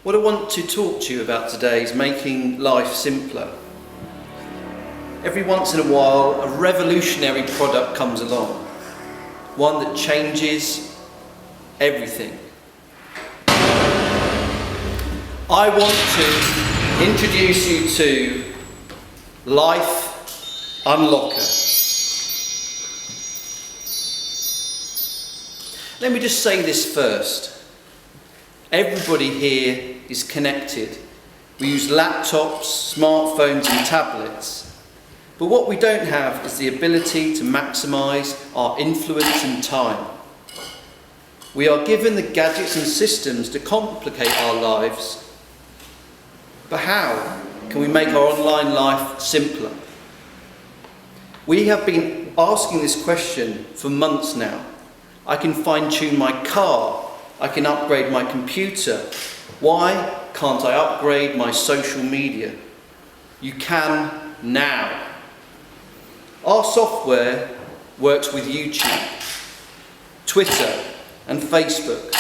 What I want to talk to you about today is making life simpler. Every once in a while, a revolutionary product comes along, one that changes everything. I want to introduce you to Life Unlocker. Let me just say this first. Everybody here is connected. We use laptops, smartphones and tablets. But what we don't have is the ability to maximise our influence and time. We are given the gadgets and systems to complicate our lives. But how can we make our online life simpler? We have been asking this question for months now. I can fine-tune my car. I can upgrade my computer. Why can't I upgrade my social media? You can now. Our software works with YouTube, Twitter and Facebook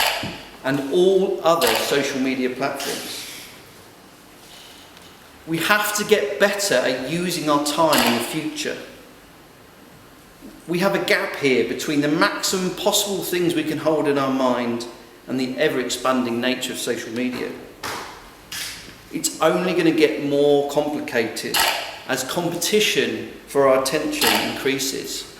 and all other social media platforms. We have to get better at using our time in the future. We have a gap here between the maximum possible things we can hold in our mind and the ever-expanding nature of social media. It's only going to get more complicated as competition for our attention increases.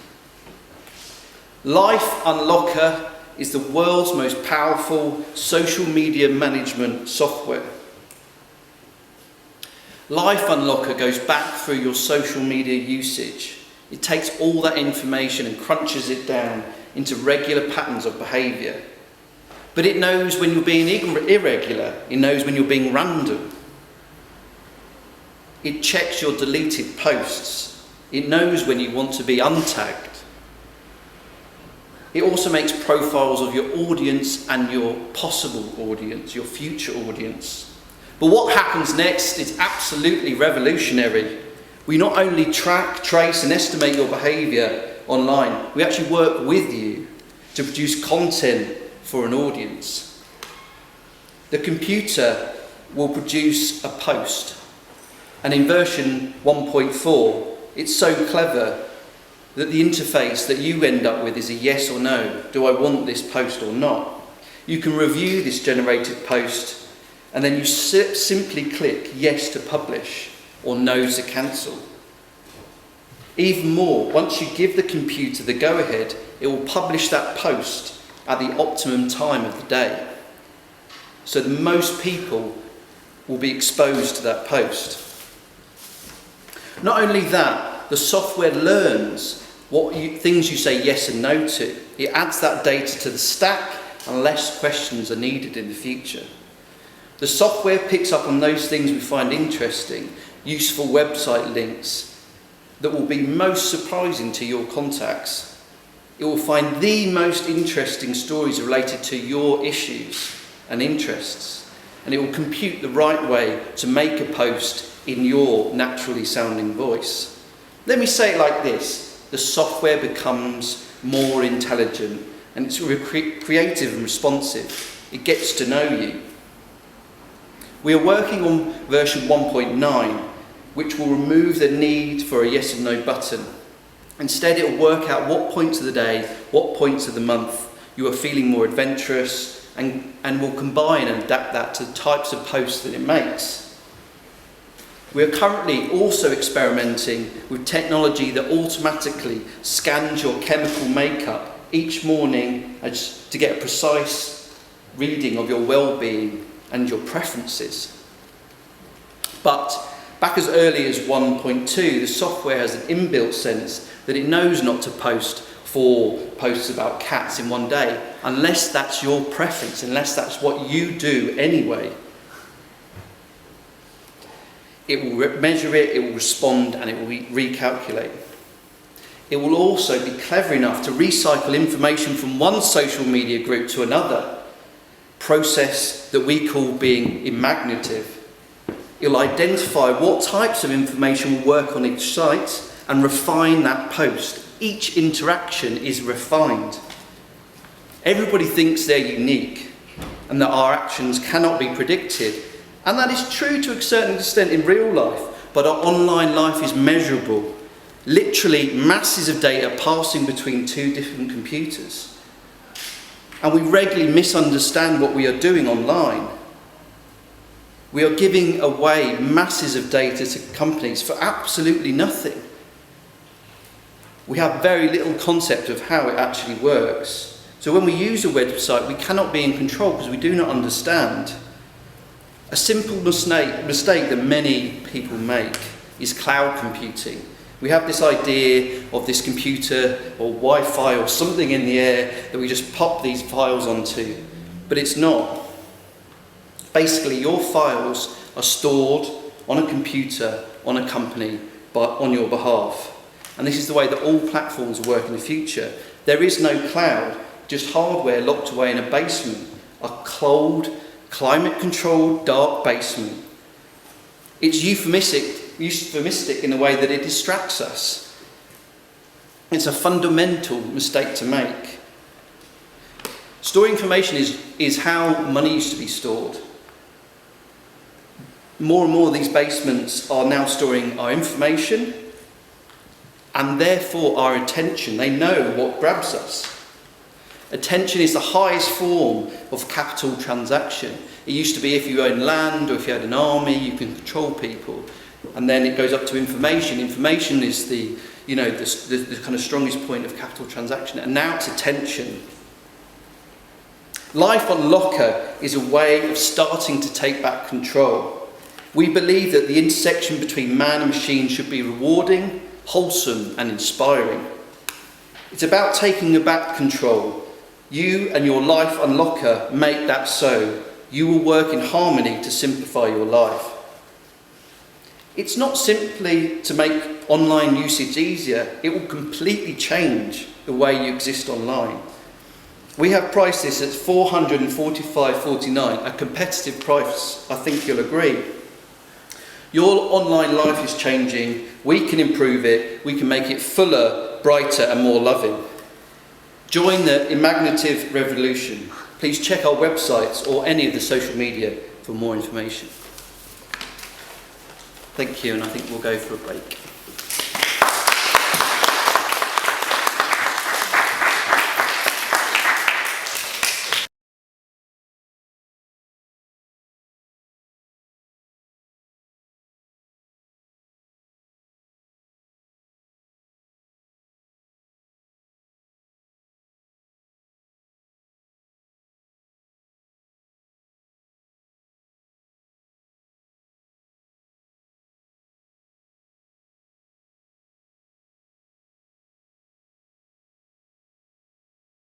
Life Unlocker is the world's most powerful social media management software. Life Unlocker goes back through your social media usage. It takes all that information and crunches it down into regular patterns of behaviour. But it knows when you're being irregular. It knows when you're being random. It checks your deleted posts. It knows when you want to be untagged. It also makes profiles of your audience and your possible audience, your future audience. But what happens next is absolutely revolutionary. We not only track, trace and estimate your behaviour online, we actually work with you to produce content for an audience. The computer will produce a post, and in version 1.4 it's so clever that the interface that you end up with is a yes or no. Do I want this post or not? You can review this generated post and then you simply click yes to publish or no to cancel. Even more, once you give the computer the go-ahead, it will publish that post at the optimum time of the day. So that most people will be exposed to that post. Not only that, the software learns things you say yes and no to. It adds that data to the stack and less questions are needed in the future. The software picks up on those things we find interesting, useful website links that will be most surprising to your contacts. It will find the most interesting stories related to your issues and interests, and it will compute the right way to make a post in your naturally sounding voice. Let me say it like this: the software becomes more intelligent and it's creative and responsive. It gets to know you. We are working on version 1.9, which will remove the need for a yes and no button. Instead, it will work out what points of the day, what points of the month you are feeling more adventurous, and will combine and adapt that to the types of posts that it makes. We are currently also experimenting with technology that automatically scans your chemical makeup each morning to get a precise reading of your well-being and your preferences. But back as early as 1.2, the software has an inbuilt sense that it knows not to post 4 posts about cats in one day, unless that's your preference, unless that's what you do anyway. It will measure it, it will respond, and it will recalculate. It will also be clever enough to recycle information from one social media group to another, process that we call being imaginative. It'll identify what types of information will work on each site and refine that post. Each interaction is refined. Everybody thinks they're unique, and that our actions cannot be predicted. And that is true to a certain extent in real life, but our online life is measurable. Literally masses of data passing between two different computers. And we regularly misunderstand what we are doing online. We are giving away masses of data to companies for absolutely nothing. We have very little concept of how it actually works. So when we use a website, we cannot be in control because we do not understand. A simple mistake that many people make is cloud computing. We have this idea of this computer or Wi-Fi or something in the air that we just pop these files onto, but it's not. Basically, your files are stored on a computer, on a company, but on your behalf. And this is the way that all platforms will work in the future. There is no cloud, just hardware locked away in a basement, a cold, climate-controlled, dark basement. It's euphemistic in the way that it distracts us. It's a fundamental mistake to make. Storing information is how money used to be stored. More and more of these basements are now storing our information and therefore our attention. They know what grabs us. Attention is the highest form of capital transaction. It used to be if you owned land or if you had an army, you can control people. And then it goes up to information. Information is the kind of strongest point of capital transaction. And now it's attention. Life on Locker is a way of starting to take back control. We believe that the intersection between man and machine should be rewarding, wholesome and inspiring. It's about taking back control. You and your life on Locker make that so. You will work in harmony to simplify your life. It's not simply to make online usage easier, it will completely change the way you exist online. We have priced this at $445.49, a competitive price, I think you'll agree. Your online life is changing, we can improve it, we can make it fuller, brighter and more loving. Join the imaginative revolution. Please check our websites or any of the social media for more information. Thank you, and I think we'll go for a break.